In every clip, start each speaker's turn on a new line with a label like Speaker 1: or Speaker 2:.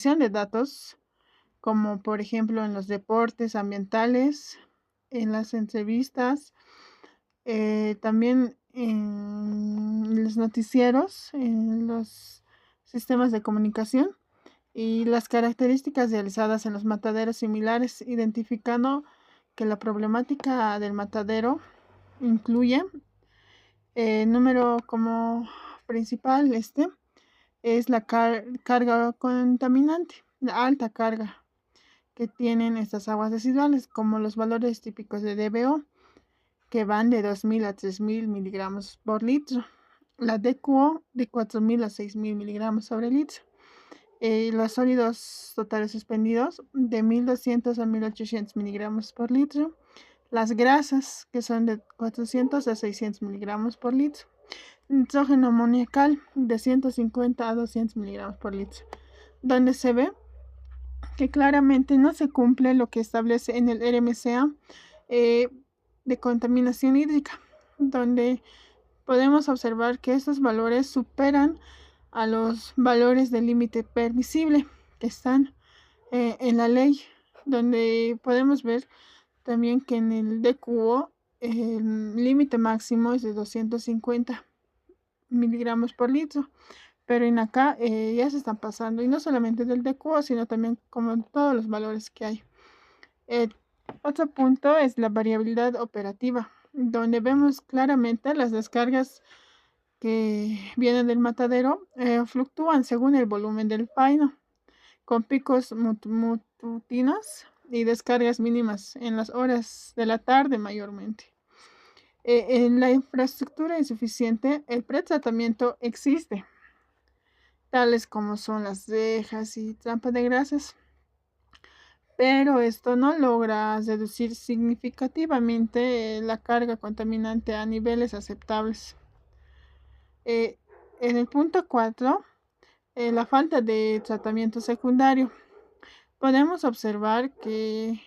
Speaker 1: de datos, como por ejemplo en los deportes ambientales, en las entrevistas, también en los noticieros, en los sistemas de comunicación y las características realizadas en los mataderos similares, identificando que la problemática del matadero incluye número como principal es la carga contaminante, la alta carga que tienen estas aguas residuales, como los valores típicos de DBO, que van de 2.000 a 3.000 miligramos por litro, la DQO de 4.000 a 6.000 miligramos sobre litro, los sólidos totales suspendidos de 1.200 a 1.800 miligramos por litro, las grasas que son de 400 a 600 miligramos por litro, nitrógeno amoniacal de 150 a 200 miligramos por litro, donde se ve que claramente no se cumple lo que establece en el RMCA de contaminación hídrica, donde podemos observar que estos valores superan a los valores del límite permisible que están en la ley, donde podemos ver también que en el DQO el límite máximo es de 250 miligramos por litro, pero en acá ya se están pasando, y no solamente del DQO, sino también como todos los valores que hay. Otro punto es la variabilidad operativa, donde vemos claramente las descargas que vienen del matadero fluctúan según el volumen del paino, con picos matutinos y descargas mínimas en las horas de la tarde mayormente. En la infraestructura insuficiente, el pretratamiento existe, tales como son las rejas y trampas de grasas, pero esto no logra reducir significativamente la carga contaminante a niveles aceptables. En el punto 4, la falta de tratamiento secundario. Podemos observar que,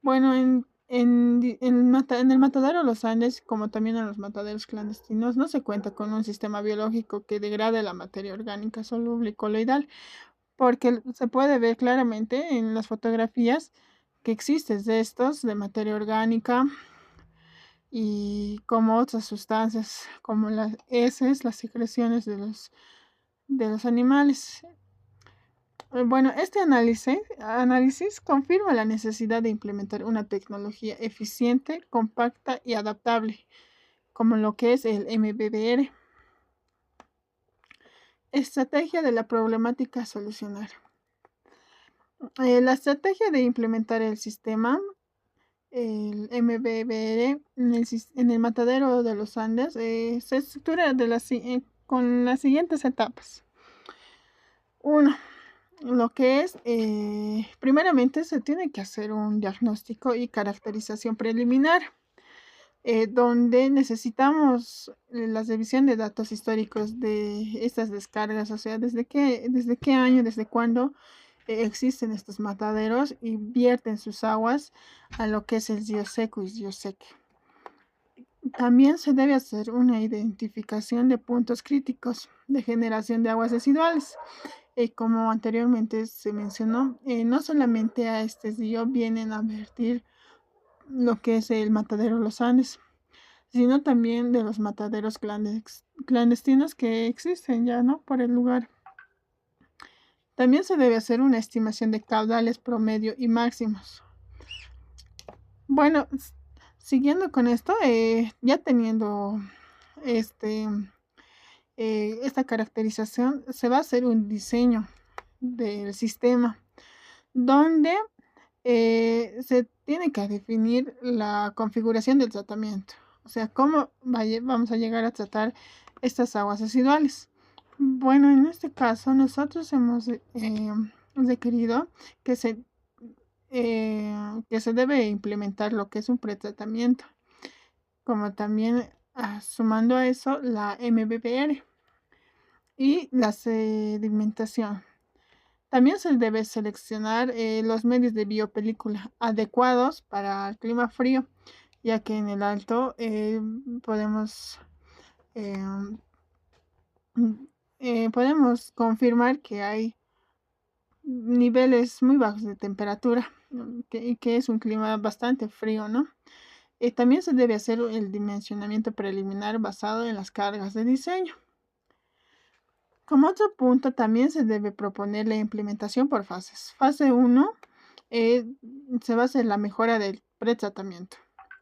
Speaker 1: bueno, en el matadero de los Andes, como también en los mataderos clandestinos, no se cuenta con un sistema biológico que degrade la materia orgánica soluble y coloidal, porque se puede ver claramente en las fotografías que existen de estos de materia orgánica y como otras sustancias, como las heces, las secreciones de los animales. Bueno, este análisis confirma la necesidad de implementar una tecnología eficiente, compacta y adaptable, como lo que es el MBBR. Estrategia de la problemática a solucionar. La estrategia de implementar el sistema, el MBBR, en el matadero de los Andes, se estructura con las siguientes etapas. 1. Lo que es, primeramente se tiene que hacer un diagnóstico y caracterización preliminar, donde necesitamos la revisión de datos históricos de estas descargas, o sea, desde qué año, desde cuándo existen estos mataderos y vierten sus aguas a lo que es el río Seco y río Seque. También se debe hacer una identificación de puntos críticos de generación de aguas residuales. Como anteriormente se mencionó, no solamente a este río vienen a vertir lo que es el matadero Los Andes, sino también de los mataderos clandestinos que existen ya, ¿no?, por el lugar. También se debe hacer una estimación de caudales promedio y máximos. Bueno, siguiendo con esto, ya teniendo esta caracterización, se va a hacer un diseño del sistema donde se tiene que definir la configuración del tratamiento, o sea, cómo vamos a llegar a tratar estas aguas residuales. Bueno, en este caso nosotros hemos requerido que se debe implementar lo que es un pretratamiento, como también sumando a eso la MBBR y la sedimentación. También se debe seleccionar los medios de biopelícula adecuados para el clima frío, ya que en el alto podemos confirmar que hay niveles muy bajos de temperatura, que es un clima bastante frío, ¿no? También se debe hacer el dimensionamiento preliminar basado en las cargas de diseño. Como otro punto, también se debe proponer la implementación por fases. Fase 1 se va a hacer la mejora del pretratamiento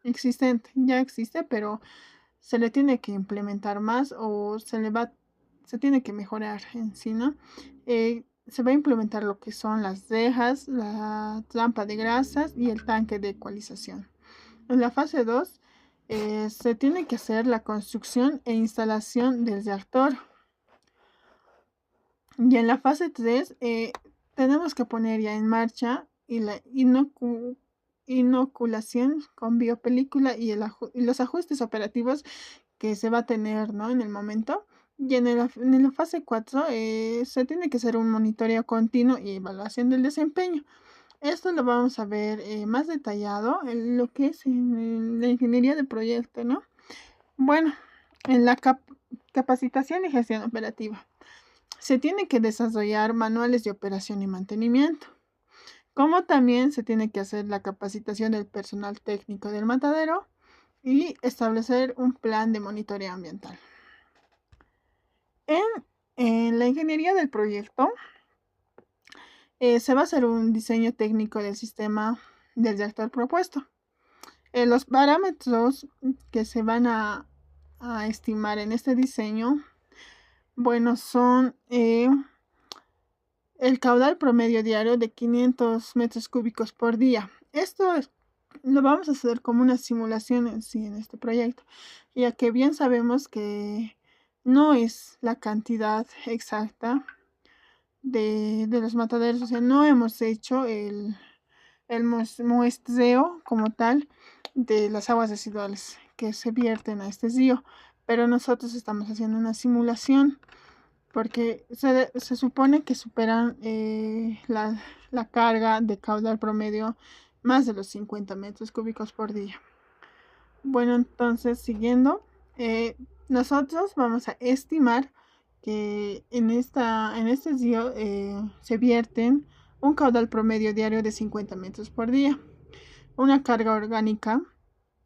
Speaker 1: existente. Ya existe, pero se le tiene que implementar más o se tiene que mejorar en sí, ¿no? Se va a implementar lo que son las rejas, la trampa de grasas y el tanque de ecualización. En la fase 2 se tiene que hacer la construcción e instalación del reactor. Y en la fase 3 tenemos que poner ya en marcha y la inoculación con biopelícula y los ajustes operativos que se va a tener, ¿no? En el momento. Y en la fase 4 se tiene que hacer un monitoreo continuo y evaluación del desempeño. Esto lo vamos a ver más detallado en lo que es en la ingeniería de proyecto, ¿no? Bueno, en la capacitación y gestión operativa. Se tiene que desarrollar manuales de operación y mantenimiento, como también se tiene que hacer la capacitación del personal técnico del matadero y establecer un plan de monitoreo ambiental. En la ingeniería del proyecto se va a hacer un diseño técnico del sistema del reactor propuesto. Los parámetros que se van a estimar en este diseño, bueno, son el caudal promedio diario de 500 metros cúbicos por día. Lo vamos a hacer como una simulación en sí en este proyecto, ya que bien sabemos que no es la cantidad exacta de los mataderos, o sea, no hemos hecho el muestreo como tal de las aguas residuales que se vierten a este río, pero nosotros estamos haciendo una simulación porque se supone que superan la carga de caudal promedio más de los 50 metros cúbicos por día. Bueno, entonces siguiendo, nosotros vamos a estimar que en este río se vierten un caudal promedio diario de 50 metros por día, una carga orgánica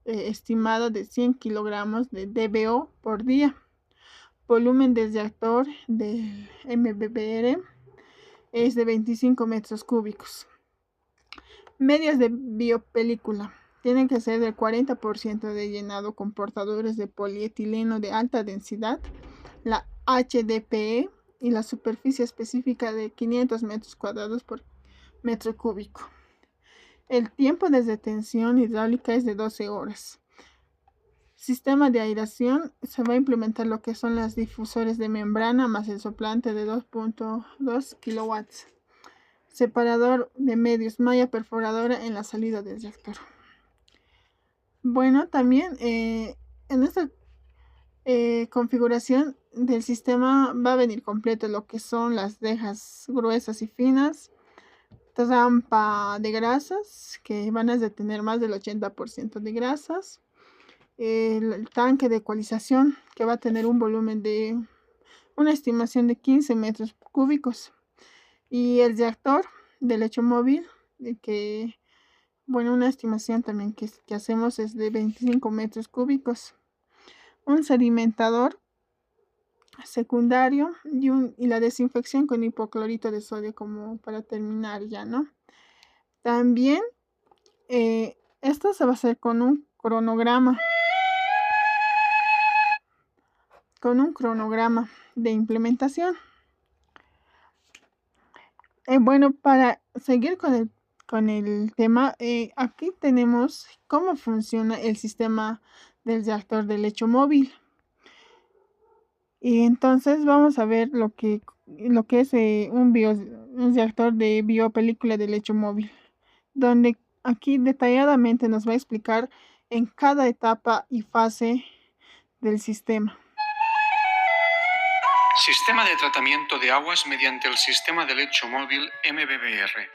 Speaker 1: estimada de 100 kilogramos de DBO por día. Volumen del reactor del MBBR es de 25 metros cúbicos. Medias de biopelícula. Tienen que ser del 40% de llenado con portadores de polietileno de alta densidad, la HDPE y la superficie específica de 500 metros cuadrados por metro cúbico. El tiempo de retención hidráulica es de 12 horas. Sistema de aireación, se va a implementar lo que son las difusores de membrana más el soplante de 2.2 kilowatts. Separador de medios, malla perforadora en la salida del reactor. Bueno, también en esta configuración del sistema va a venir completo lo que son las rejas gruesas y finas, trampa de grasas que van a detener más del 80% de grasas, el tanque de ecualización que va a tener un volumen de una estimación de 15 metros cúbicos y el reactor de lecho móvil que bueno, una estimación también que hacemos es de 25 metros cúbicos, un sedimentador secundario y la desinfección con hipoclorito de sodio como para terminar ya, ¿no? También esto se va a hacer con un cronograma de implementación. Bueno, para seguir con el tema, aquí tenemos cómo funciona el sistema del reactor de lecho móvil. Y entonces vamos a ver lo que es un reactor de biopelícula de lecho móvil, donde aquí detalladamente nos va a explicar en cada etapa y fase del sistema.
Speaker 2: Sistema de tratamiento de aguas mediante el sistema de lecho móvil MBBR.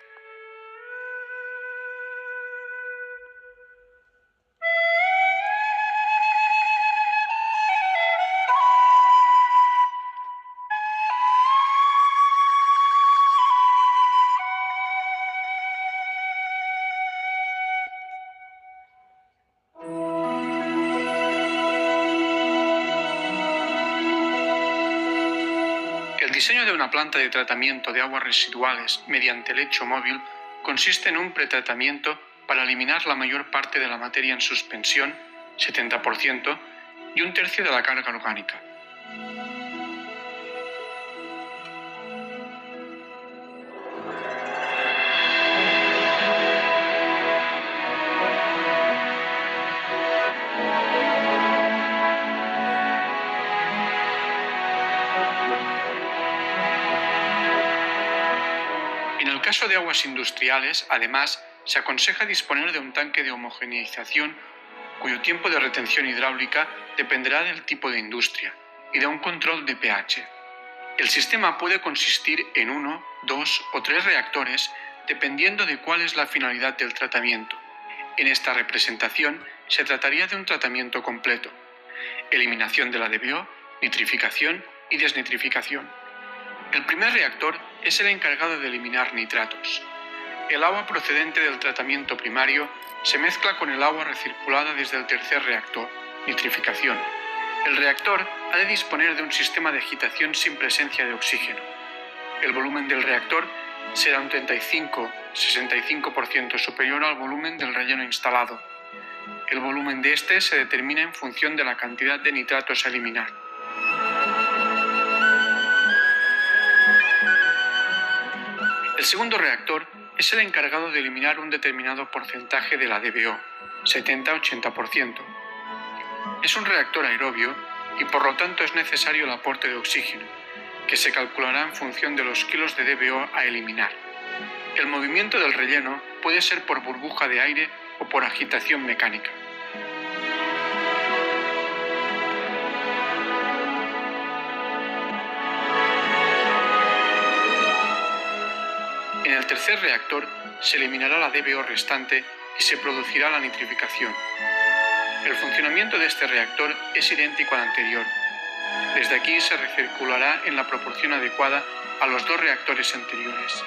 Speaker 2: de una planta de tratamiento de aguas residuales mediante lecho móvil consiste en un pretratamiento para eliminar la mayor parte de la materia en suspensión, 70%, y un tercio de la carga orgánica. En el caso de aguas industriales, además, se aconseja disponer de un tanque de homogeneización cuyo tiempo de retención hidráulica dependerá del tipo de industria y de un control de pH. El sistema puede consistir en 1, 2 o 3 reactores dependiendo de cuál es la finalidad del tratamiento. En esta representación se trataría de un tratamiento completo: eliminación de la DBO, nitrificación y desnitrificación. El primer reactor es el encargado de eliminar nitratos. El agua procedente del tratamiento primario se mezcla con el agua recirculada desde el tercer reactor, nitrificación. El reactor ha de disponer de un sistema de agitación sin presencia de oxígeno. El volumen del reactor será un 35-65% superior al volumen del relleno instalado. El volumen de este se determina en función de la cantidad de nitratos a eliminar. El segundo reactor es el encargado de eliminar un determinado porcentaje de la DBO, 70-80%. Es un reactor aerobio y por lo tanto es necesario el aporte de oxígeno, que se calculará en función de los kilos de DBO a eliminar. El movimiento del relleno puede ser por burbuja de aire o por agitación mecánica. En el tercer reactor se eliminará la DBO restante y se producirá la nitrificación. El funcionamiento de este reactor es idéntico al anterior. Desde aquí se recirculará en la proporción adecuada a los dos reactores anteriores.